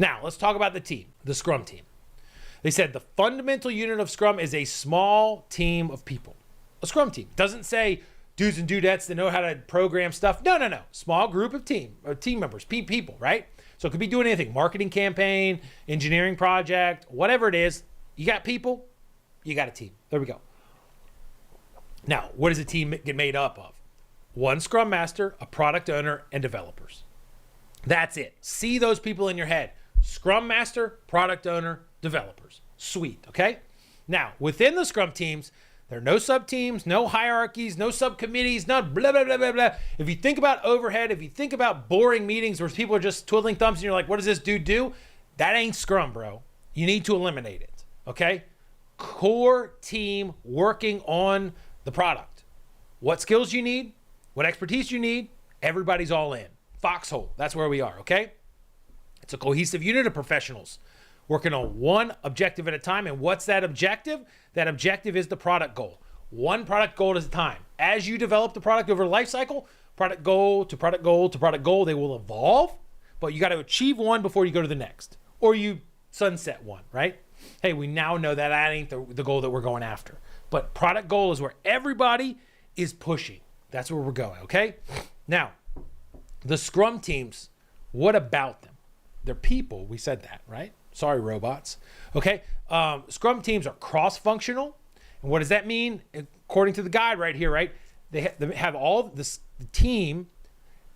Now, let's talk about the team, the Scrum team. They said the fundamental unit of Scrum is a small team of people. A Scrum team. Doesn't say dudes and dudettes that know how to program stuff. No. Small group of team members, people, right? So it could be doing anything. Marketing campaign, engineering project, whatever it is. You got people, you got a team. There we go. Now, what does a team get made up of? One Scrum Master, a product owner, and developers. That's it. See those people in your head. Scrum Master, product owner, developers. Sweet, okay? Now, within the Scrum teams, there are no sub-teams, no hierarchies, no subcommittees, no blah, blah, blah, blah, blah. If you think about overhead, if you think about boring meetings where people are just twiddling thumbs and you're like, what does this dude do? That ain't Scrum, bro. You need to eliminate it, okay? Core team working on the product. What skills you need, what expertise you need, everybody's all in. Foxhole, that's where we are, okay? It's a cohesive unit of professionals working on one objective at a time. And what's that objective? That objective is the product goal. One product goal at a time. As you develop the product over the life cycle, product goal to product goal to product goal, they will evolve, but you got to achieve one before you go to the next. Or you sunset one, right? Hey, we now know that ain't the goal that we're going after. But product goal is where everybody is pushing. That's where we're going, okay? Now, the Scrum teams, what about them? They're people. We said that, right? Sorry, robots. Okay. Scrum teams are cross-functional. And what does that mean? According to the guide right here, right? They have all the team,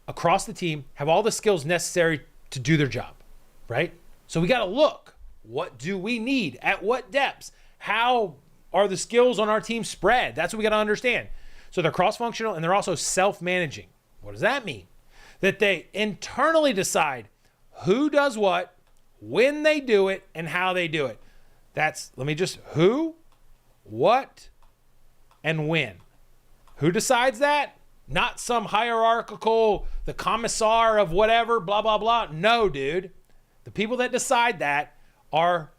across the team, have all the skills necessary to do their job, right? So we got to look. What do we need? At what depths? How are the skills on our team spread? That's what we got to understand. So they're cross-functional and they're also self-managing. What does that mean? That they internally decide who does what, when they do it, and how they do it. That's, who, what, and when. Who decides that? Not some hierarchical, the commissar of whatever, blah, blah, blah. No, dude. The people that decide that are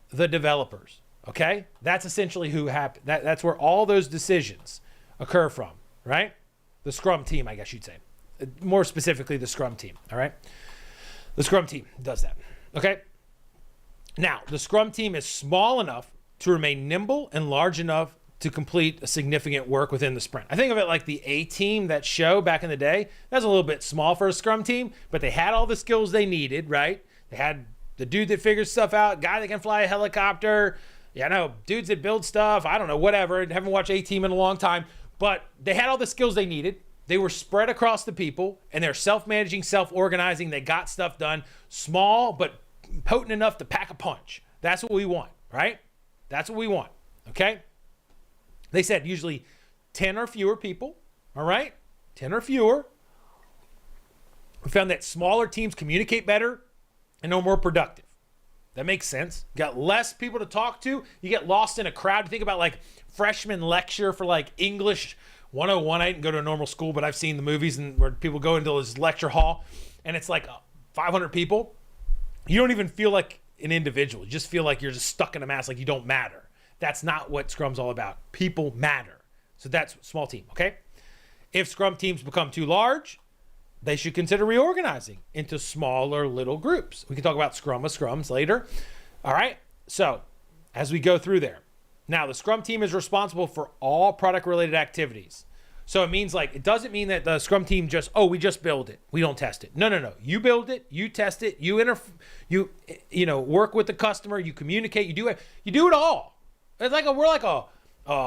the developers, okay? That's essentially who happened. That's where all those decisions occur from, right? The Scrum team, I guess you'd say. More specifically, the Scrum team, all right? The Scrum team does that, okay? Now, the Scrum team is small enough to remain nimble and large enough to complete a significant work within the sprint. I think of it like the A-Team, that show back in the day. That's a little bit small for a Scrum team, but they had all the skills they needed, right? They had the dude that figures stuff out, guy that can fly a helicopter, dudes that build stuff, I don't know, whatever. I haven't watched A-Team in a long time, but they had all the skills they needed. They were spread across the people, and they're self-managing, self-organizing. They got stuff done, small but potent enough to pack a punch. That's what we want, right? That's what we want, okay? They said usually 10 or fewer people, all right? 10 or fewer. We found that smaller teams communicate better and are more productive. That makes sense. You got less people to talk to. You get lost in a crowd. You think about like freshman lecture for like English 101. I didn't go to a normal school, but I've seen the movies and where people go into this lecture hall and it's like 500 people. You don't even feel like an individual. You just feel like you're just stuck in a mass, like you don't matter. That's not what Scrum's all about. People matter. So that's small team, okay? If Scrum teams become too large, they should consider reorganizing into smaller little groups. We can talk about Scrum with Scrums later. All right? So as we go through there. Now, the Scrum team is responsible for all product-related activities. So it doesn't mean that the Scrum team we just build it. We don't test it. No. You build it, you test it, you work with the customer, you communicate, you do it all. It's like we're like a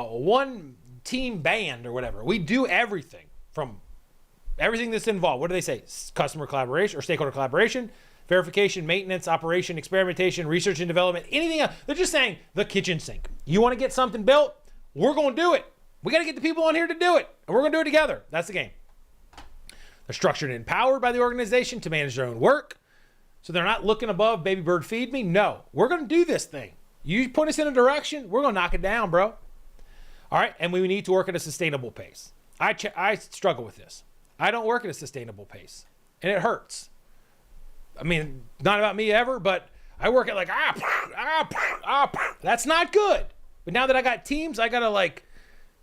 one team band or whatever. We do everything from everything that's involved. What do they say? Customer collaboration or stakeholder collaboration, verification, maintenance, operation, experimentation, research and development, anything else. They're just saying the kitchen sink. You want to get something built? We're going to do it. We got to get the people on here to do it, and we're going to do it together. That's the game. They're structured and empowered by the organization to manage their own work. So they're not looking above, baby bird, feed me. No, we're going to do this thing. You point us in a direction, we're going to knock it down, bro. All right, and we need to work at a sustainable pace. I struggle with this. I don't work at a sustainable pace, and it hurts. I mean, not about me ever, but I work at like, that's not good. But now that I got teams, I got to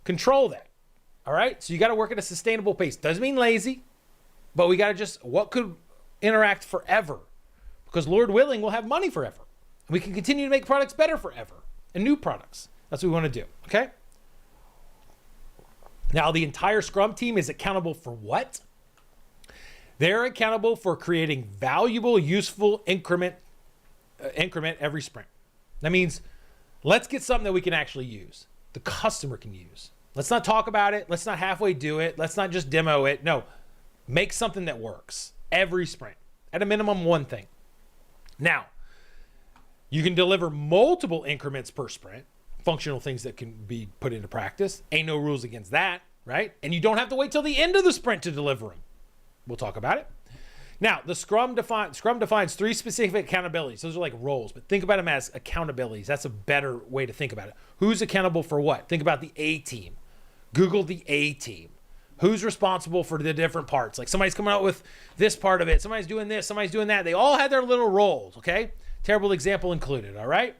control that. All right, so you got to work at a sustainable pace. Doesn't mean lazy, but we got to what could interact forever. because Lord willing, we'll have money forever. And we can continue to make products better forever and new products. That's what we want to do, okay? Now, the entire Scrum team is accountable for what? They're accountable for creating valuable, useful increment every sprint. That means let's get something that we can actually use, the customer can use. Let's not talk about it. Let's not halfway do it. Let's not just demo it. No, make something that works every sprint, at a minimum one thing. Now, you can deliver multiple increments per sprint, functional things that can be put into practice. Ain't no rules against that, right? And you don't have to wait till the end of the sprint to deliver them. We'll talk about it. Now, the Scrum defines 3 specific accountabilities. Those are like roles, but think about them as accountabilities. That's a better way to think about it. Who's accountable for what? Think about the A team. Google the A team. Who's responsible for the different parts? Like somebody's coming out with this part of it. Somebody's doing this. Somebody's doing that. They all had their little roles, okay? Terrible example included, all right?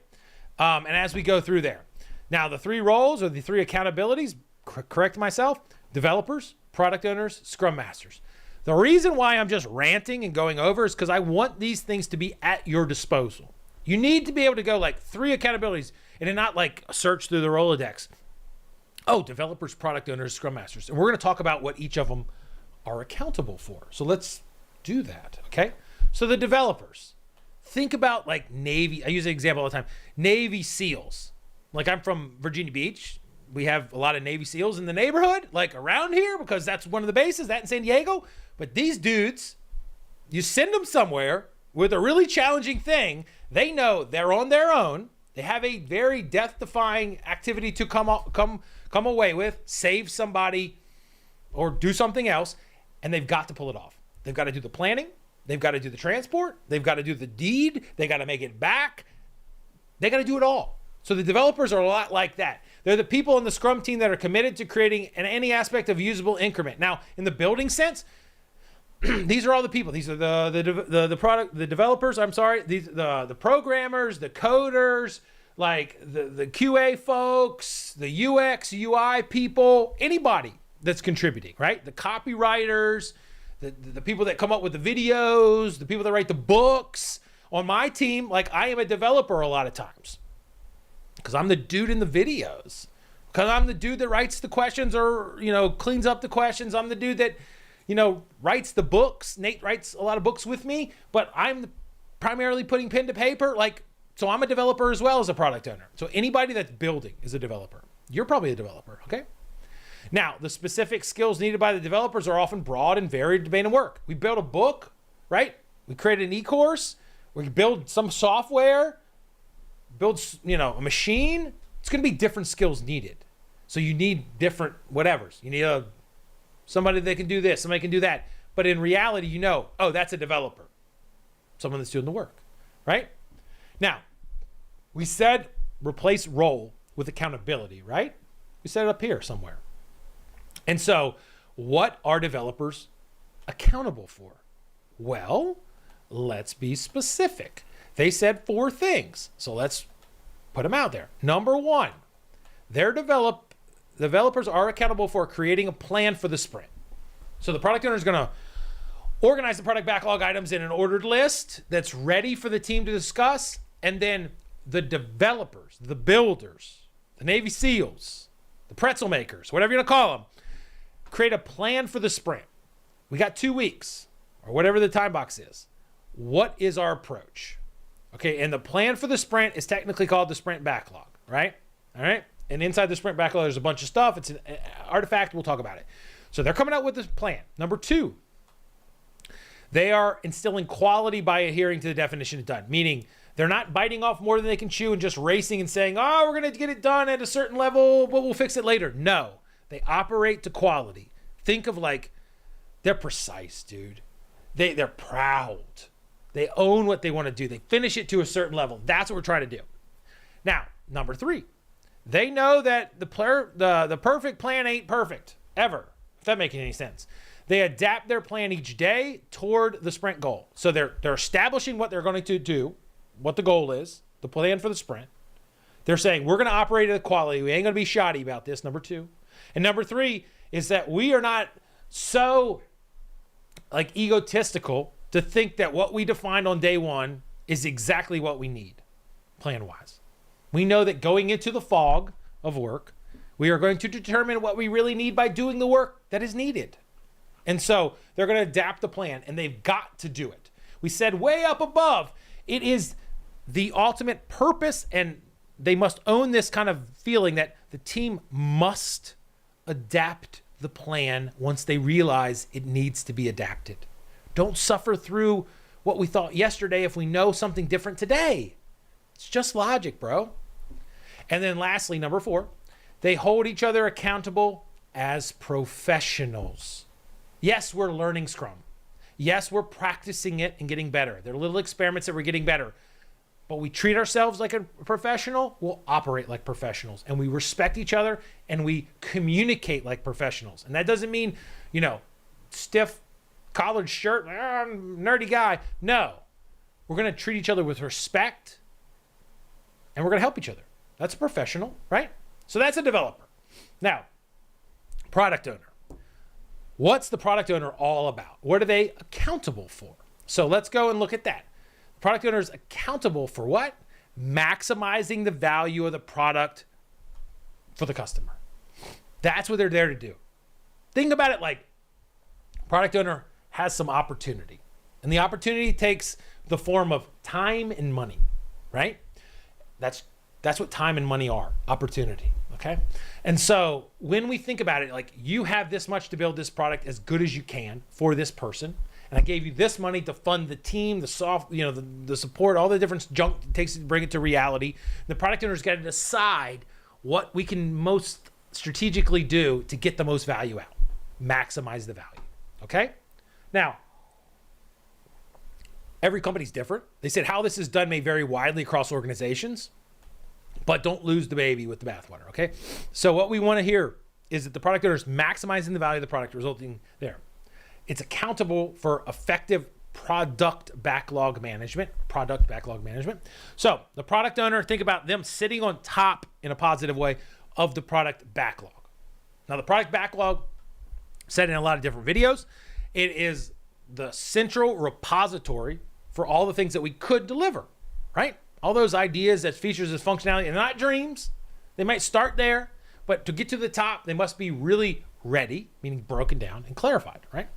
And as we go through there. Now, the 3 roles or the 3 accountabilities, correct myself, developers, product owners, Scrum Masters. The reason why I'm just ranting and going over is because I want these things to be at your disposal. You need to be able to go like 3 accountabilities and then not like search through the Rolodex. Oh, developers, product owners, Scrum Masters. And we're going to talk about what each of them are accountable for. So let's do that, okay? So the developers, think about like Navy. I use an example all the time. Navy SEALs. Like I'm from Virginia Beach. We have a lot of Navy SEALs in the neighborhood, like around here, because that's one of the bases, that in San Diego. But these dudes, you send them somewhere with a really challenging thing. They know they're on their own. They have a very death-defying activity to come away with, save somebody, or do something else, and they've got to pull it off. They've got to do the planning. They've got to do the transport. They've got to do the deed. They got to make it back. They got to do it all. So the developers are a lot like that. They're the people in the Scrum team that are committed to creating any aspect of usable increment. Now, in the building sense, these are all the people. These are the developers. I'm sorry. These the programmers, the coders, like the QA folks, the UX, UI people, anybody that's contributing, right? The copywriters, the people that come up with the videos, the people that write the books. On my team, like I am a developer a lot of times because I'm the dude in the videos. Because I'm the dude that writes the questions or, cleans up the questions. I'm the dude that, writes the books. Nate writes a lot of books with me, but I'm primarily putting pen to paper. So I'm a developer as well as a product owner. So anybody that's building is a developer. You're probably a developer, okay? Now, the specific skills needed by the developers are often broad and varied depending on work. We build a book, right? We create an e-course. We build some software, build, a machine. It's going to be different skills needed. So you need different whatevers. You need somebody that can do this, somebody can do that. But in reality, that's a developer. Someone that's doing the work, right? Now, we said replace role with accountability, right? We said it up here somewhere. And so what are developers accountable for? Well, let's be specific. They said 4 things. So let's put them out there. Number 1, developers are accountable for creating a plan for the sprint. So the product owner is going to organize the product backlog items in an ordered list that's ready for the team to discuss. And then the developers, the builders, the Navy SEALs, the pretzel makers, whatever you want to call them, create a plan for the sprint. We got 2 weeks or whatever the time box is. What is our approach? Okay, and the plan for the sprint is technically called the sprint backlog, right? All right, and inside the sprint backlog, there's a bunch of stuff. It's an artifact. We'll talk about it. So they're coming out with this plan. Number 2, they are instilling quality by adhering to the definition of done, meaning they're not biting off more than they can chew and just racing and saying, we're going to get it done at a certain level, but we'll fix it later. No, they operate to quality. Think of they're precise, dude. They're proud. They own what they want to do. They finish it to a certain level. That's what we're trying to do. Now, number 3, they know that the perfect plan ain't perfect ever, if that makes any sense. They adapt their plan each day toward the sprint goal. So they're establishing what they're going to do, what the goal is, the plan for the sprint. They're saying we're going to operate at quality. We ain't going to be shoddy about this, number 2. And number 3 is that we are not so egotistical to think that what we defined on day 1 is exactly what we need, plan-wise. We know that going into the fog of work, we are going to determine what we really need by doing the work that is needed. And so they're going to adapt the plan, and they've got to do it. We said way up above, it is the ultimate purpose, and they must own this kind of feeling that the team must adapt the plan once they realize it needs to be adapted. Don't suffer through what we thought yesterday if we know something different today. It's just logic, bro. And then lastly, number 4, they hold each other accountable as professionals. Yes, we're learning Scrum. Yes, we're practicing it and getting better. They're little experiments that we're getting better. But we treat ourselves like a professional, we'll operate like professionals. And we respect each other and we communicate like professionals. And that doesn't mean, stiff collared shirt, nerdy guy. No, we're going to treat each other with respect and we're going to help each other. That's a professional, right? So that's a developer. Now, product owner. What's the product owner all about? What are they accountable for? So let's go and look at that. The product owner is accountable for what? Maximizing the value of the product for the customer. That's what they're there to do. Think about it like product owner has some opportunity. And the opportunity takes the form of time and money, right? That's what time and money are, opportunity, okay? And so when we think about it, like you have this much to build this product as good as you can for this person, and I gave you this money to fund the team, the the support, all the different junk it takes to bring it to reality. The product owner's got to decide what we can most strategically do to get the most value out, maximize the value, okay? Now, every company's different. They said how this is done may vary widely across organizations, but don't lose the baby with the bathwater, okay? So what we want to hear is that the product owner is maximizing the value of the product resulting there. It's accountable for effective product backlog management. So the product owner, think about them sitting on top in a positive way of the product backlog. Now the product backlog, said in a lot of different videos, it is the central repository for all the things that we could deliver, right? All those ideas, as features, as functionality, and not dreams. They might start there, but to get to the top, they must be really ready, meaning broken down and clarified, right?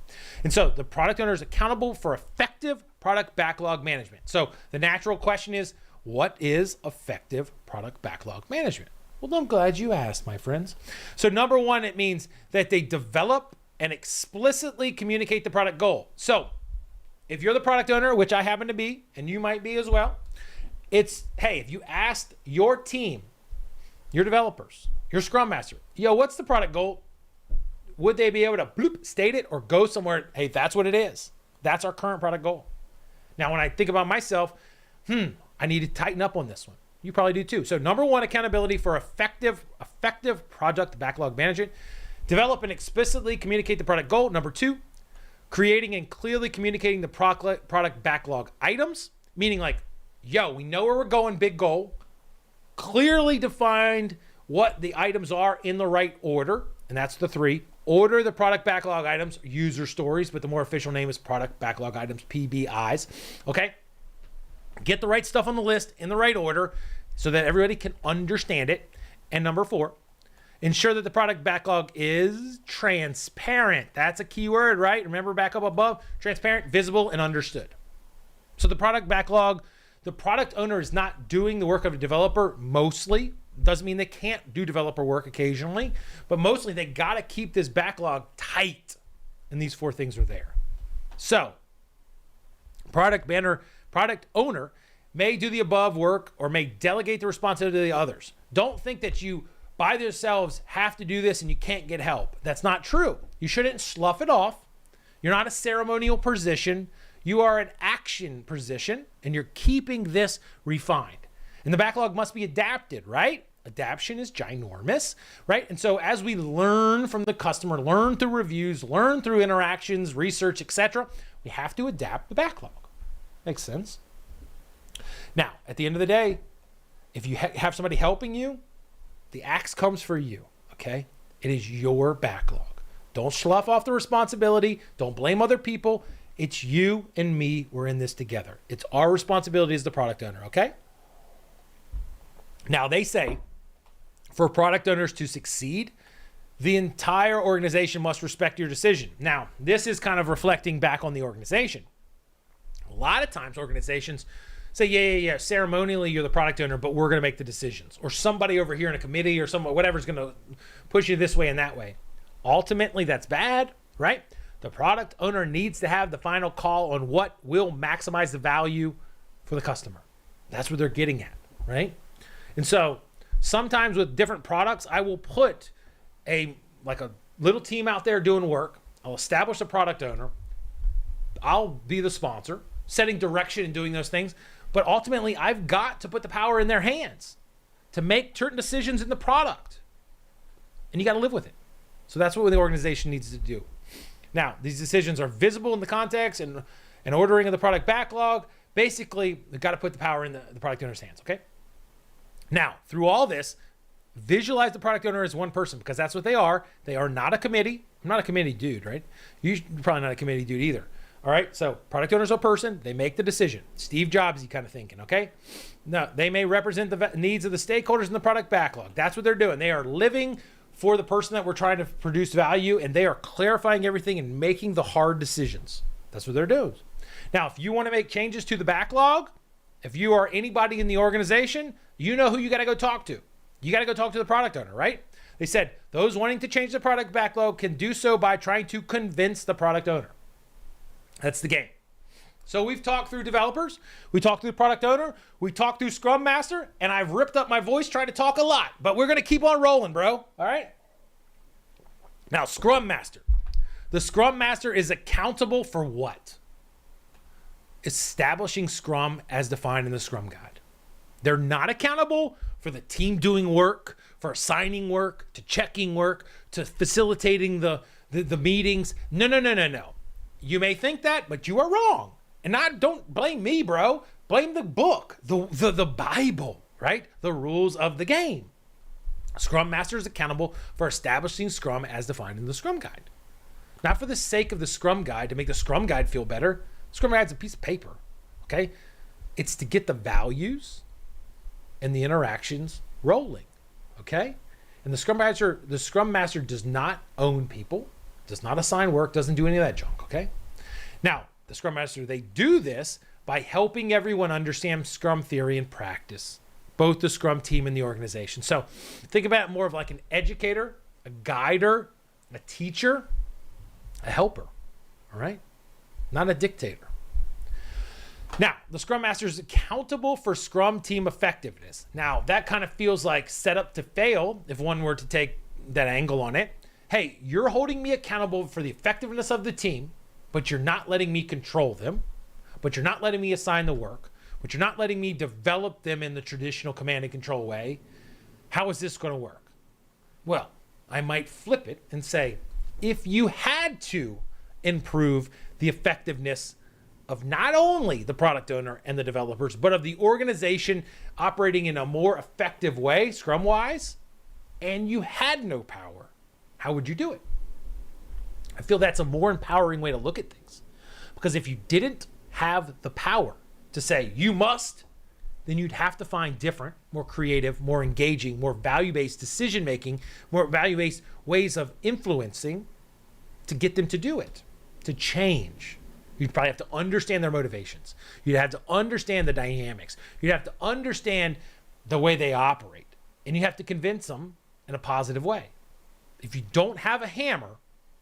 And so the product owner is accountable for effective product backlog management. So the natural question is, what is effective product backlog management? Well, I'm glad you asked, my friends. So number 1, it means that they develop and explicitly communicate the product goal. So if you're the product owner, which I happen to be, and you might be as well, it's, hey, if you asked your team, your developers, your Scrum Master, what's the product goal? Would they be able to state it or go somewhere? Hey, that's what it is. That's our current product goal. Now, when I think about myself, I need to tighten up on this one. You probably do too. So number 1, accountability for effective product backlog management. Develop and explicitly communicate the product goal. Number 2, creating and clearly communicating the product backlog items, meaning like, we know where we're going, big goal, clearly defined what the items are in the right order, and that's the 3. Order the product backlog items, user stories, but the more official name is product backlog items, PBIs, okay? Get the right stuff on the list in the right order so that everybody can understand it. And number 4, ensure that the product backlog is transparent. That's a key word, right? Remember back up above, transparent, visible, and understood. So the product backlog, the product owner is not doing the work of a developer mostly. Doesn't mean they can't do developer work occasionally, but mostly they got to keep this backlog tight. And these 4 things are there. So product owner may do the above work or may delegate the responsibility to others. Don't think that you by themselves have to do this and you can't get help. That's not true. You shouldn't slough it off. You're not a ceremonial position. You are an action position, and you're keeping this refined. And the backlog must be adapted, right? Adaption is ginormous, right? And so as we learn from the customer, learn through reviews, learn through interactions, research, etc., we have to adapt the backlog. Makes sense? Now, at the end of the day, if you have somebody helping you, the axe comes for you, okay? It is your backlog. Don't slough off the responsibility. Don't blame other people. It's you and me. We're in this together. It's our responsibility as the product owner, okay? Now, they say for product owners to succeed, the entire organization must respect your decision. Now, this is kind of reflecting back on the organization. A lot of times organizations say, yeah, ceremonially you're the product owner, but we're going to make the decisions. Or somebody over here in a committee or someone, whatever's going to push you this way and that way. Ultimately, that's bad, right? The product owner needs to have the final call on what will maximize the value for the customer. That's what they're getting at, right? And so sometimes with different products, I will put a little team out there doing work. I'll establish a product owner. I'll be the sponsor, setting direction and doing those things. But ultimately, I've got to put the power in their hands to make certain decisions in the product. And you got to live with it. So that's what the organization needs to do. Now, these decisions are visible in the context and ordering of the product backlog. Basically, they've got to put the power in the product owner's hands, okay? Now, through all this, visualize the product owner as one person because that's what they are. They are not a committee. I'm not a committee dude, right? You're probably not a committee dude either. All right, so product owner's a person. They make the decision. Steve Jobs-y kind of thinking, okay? Now, they may represent the needs of the stakeholders in the product backlog. That's what they're doing. They are living for the person that we're trying to produce value, and they are clarifying everything and making the hard decisions. That's what they're doing. Now, if you want to make changes to the backlog, if you are anybody in the organization, you know who you got to go talk to. You got to go talk to the product owner, right? They said those wanting to change the product backlog can do so by trying to convince the product owner. That's the game. So we've talked through developers, we talked through the product owner, we talked through Scrum Master, and I've ripped up my voice trying to talk a lot, but we're going to keep on rolling, bro. All right? Now, Scrum Master. The Scrum Master is accountable for what? Establishing Scrum as defined in the Scrum Guide. They're not accountable for the team doing work, for assigning work, to checking work, to facilitating the meetings. No. You may think that, but you are wrong. And don't blame me, bro. Blame the book, the Bible, right? The rules of the game. Scrum Master is accountable for establishing Scrum as defined in the Scrum Guide. Not for the sake of the Scrum Guide to make the Scrum Guide feel better. Scrum Guide's a piece of paper, okay? It's to get the values and the interactions rolling, okay? And the Scrum Master does not own people, does not assign work, doesn't do any of that junk, okay? Now, the Scrum Master, they do this by helping everyone understand Scrum theory and practice, both the Scrum team and the organization. So think about it more of like an educator, a guider, a teacher, a helper, all right? Not a dictator. Now, the Scrum Master is accountable for Scrum team effectiveness. Now, that kind of feels like set up to fail if one were to take that angle on it. Hey, you're holding me accountable for the effectiveness of the team, but you're not letting me control them, but you're not letting me assign the work, but you're not letting me develop them in the traditional command and control way. How is this going to work? Well, I might flip it and say, if you had to improve the effectiveness of not only the product owner and the developers, but of the organization operating in a more effective way, Scrum-wise, and you had no power, how would you do it? I feel that's a more empowering way to look at things. Because if you didn't have the power to say, you must, then you'd have to find different, more creative, more engaging, more value-based decision-making, more value-based ways of influencing to get them to do it, to change. You'd probably have to understand their motivations. You'd have to understand the dynamics. You'd have to understand the way they operate. And you have to convince them in a positive way. If you don't have a hammer,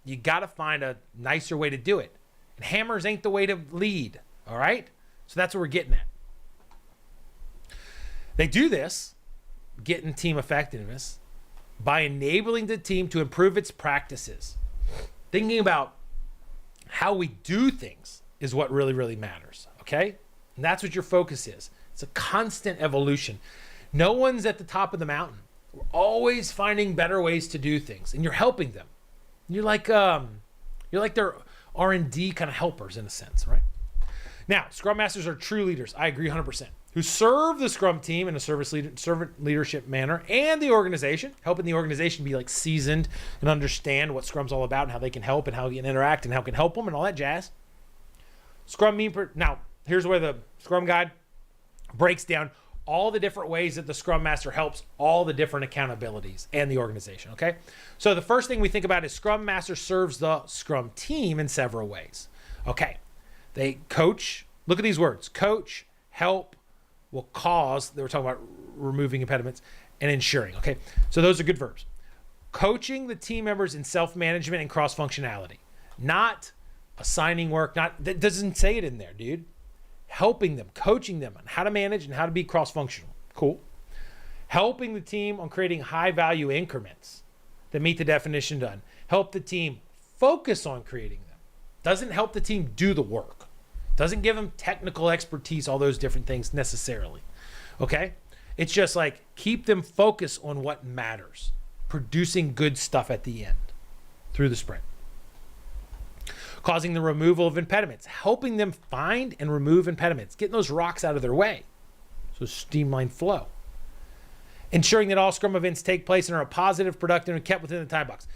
you got to find a nicer way to do it. And hammers ain't the way to lead, all right? So that's what we're getting at. They do this, getting team effectiveness, by enabling the team to improve its practices. Thinking about how we do things is what really, really matters, okay? And that's what your focus is. It's a constant evolution. No one's at the top of the mountain. We're always finding better ways to do things, and you're helping them. You're like their R&D kind of helpers in a sense, right? Now, Scrum Masters are true leaders. I agree 100%. Who serve the Scrum team in a servant leadership manner and the organization, helping the organization be like seasoned and understand what Scrum's all about and how they can help and how you can interact and how it can help them and all that jazz. Now, here's where the Scrum Guide breaks down all the different ways that the Scrum Master helps all the different accountabilities and the organization, okay? So the first thing we think about is Scrum Master serves the Scrum team in several ways. Okay, they coach, look at these words, coach, help, will cause, they were talking about removing impediments, and ensuring, okay? So those are good verbs. Coaching the team members in self-management and cross-functionality, not assigning work, that doesn't say it in there, dude. Helping them, coaching them on how to manage and how to be cross-functional. Cool. Helping the team on creating high-value increments that meet the definition done. Help the team focus on creating them. Doesn't help the team do the work. Doesn't give them technical expertise, all those different things necessarily. Okay? It's just like keep them focused on what matters. Producing good stuff at the end through the sprint. Causing the removal of impediments, helping them find and remove impediments, getting those rocks out of their way. So streamline flow. Ensuring that all Scrum events take place and are positive, productive, and kept within the time box.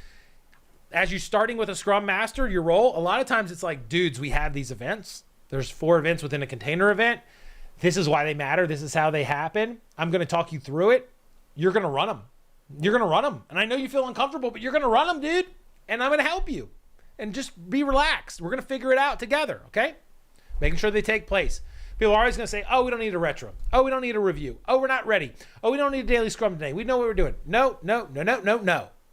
As you're starting with a Scrum Master, your role, a lot of times it's like, dudes, we have these events. There's 4 events within a container event. This is why they matter. This is how they happen. I'm going to talk you through it. You're going to run them. You're going to run them. And I know you feel uncomfortable, but you're going to run them, dude. And I'm going to help you. And just be relaxed. We're going to figure it out together, okay? Making sure they take place. People are always going to say, oh, we don't need a retro. Oh, we don't need a review. Oh, we're not ready. Oh, we don't need a daily scrum today. We know what we're doing. No.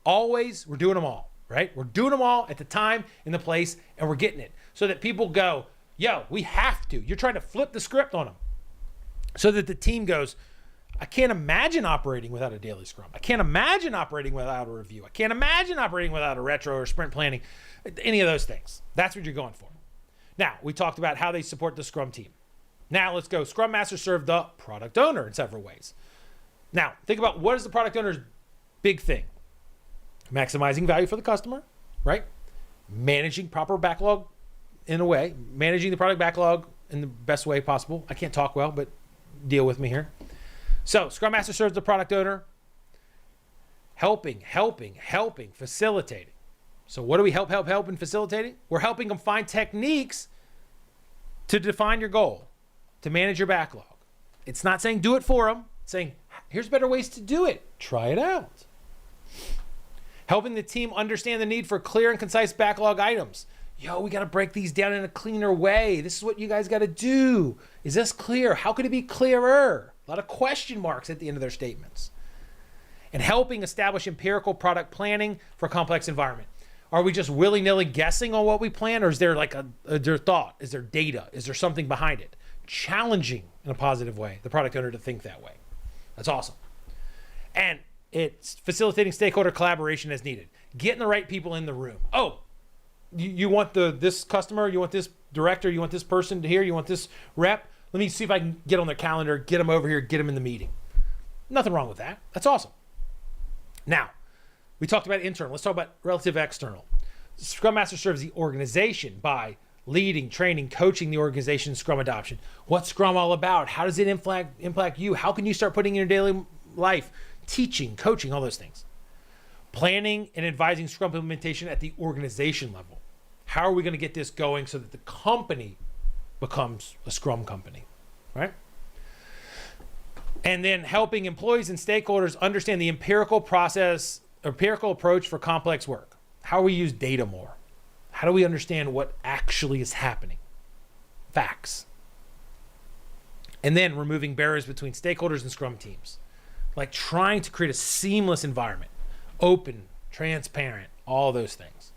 Always, we're doing them all, right? We're doing them all at the time, in the place, and we're getting it. So that people go, yo, we have to. You're trying to flip the script on them. So that the team goes, I can't imagine operating without a daily scrum. I can't imagine operating without a review. I can't imagine operating without a retro or sprint planning, any of those things. That's what you're going for. Now, we talked about how they support the Scrum team. Now, let's go. Scrum Master serve the product owner in several ways. Now, think about what is the product owner's big thing? Maximizing value for the customer, right? Managing proper backlog in a way. Managing the product backlog in the best way possible. I can't talk well, but deal with me here. So, Scrum Master serves the product owner, helping, facilitating. So what do we help in facilitating? We're helping them find techniques to define your goal, to manage your backlog. It's not saying do it for them. It's saying, here's better ways to do it. Try it out. Helping the team understand the need for clear and concise backlog items. Yo, we got to break these down in a cleaner way. This is what you guys got to do. Is this clear? How could it be clearer? A lot of question marks at the end of their statements. And helping establish empirical product planning for a complex environment. Are we just willy-nilly guessing on what we plan, or is there like their thought? Is there data? Is there something behind it? Challenging in a positive way the product owner to think that way. That's awesome. And it's facilitating stakeholder collaboration as needed. Getting the right people in the room. Oh, you want this customer, you want this director, you want this person to hear, you want this rep. Let me see if I can get on their calendar, get them over here, get them in the meeting. Nothing wrong with that. That's awesome. Now, we talked about internal. Let's talk about relative external. Scrum Master serves the organization by leading, training, coaching the organization's Scrum adoption. What's Scrum all about? How does it impact you? How can you start putting in your daily life? Teaching, coaching, all those things. Planning and advising Scrum implementation at the organization level. How are we going to get this going so that the company becomes a Scrum company, right? And then helping employees and stakeholders understand the empirical approach for complex work. How we use data more. How do we understand what actually is happening? Facts. And then removing barriers between stakeholders and Scrum teams. Like trying to create a seamless environment. Open, transparent, all those things.